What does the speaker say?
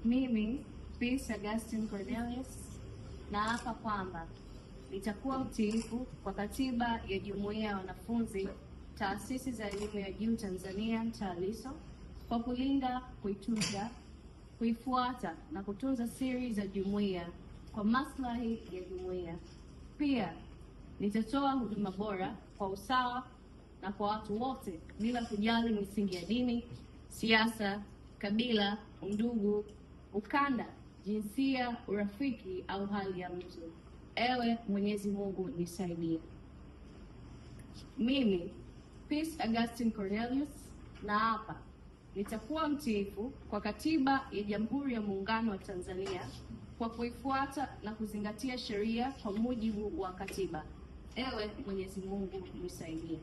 Mimi Peace Augustine Cornelius naapa kwamba nitakuwa mtiifu kwa Katiba ya Jumuiya ya Wanafunzi Taasisi za Elimu ya Juu Tanzania TAHLISO, kwa kulinda, kuitunza, kuifuata na kutunza siri za jumuiya kwa maslahi ya jumuiya. Pia nitatoa huduma bora kwa usawa na kwa watu wote bila kujali misingi ya dini, siasa, kabila, undugu, ukanda, jinsia, urafiki au hali ya mtu. Ewe Mwenyezi Mungu nisaidie. Mimi Peace Augustine Cornelius naapa nitakuwa mtiifu kwa Katiba ya Jamhuri ya Muungano wa Tanzania kwa kuifuata na kuzingatia sheria kwa mujibu wa katiba. Ewe Mwenyezi Mungu nisaidie.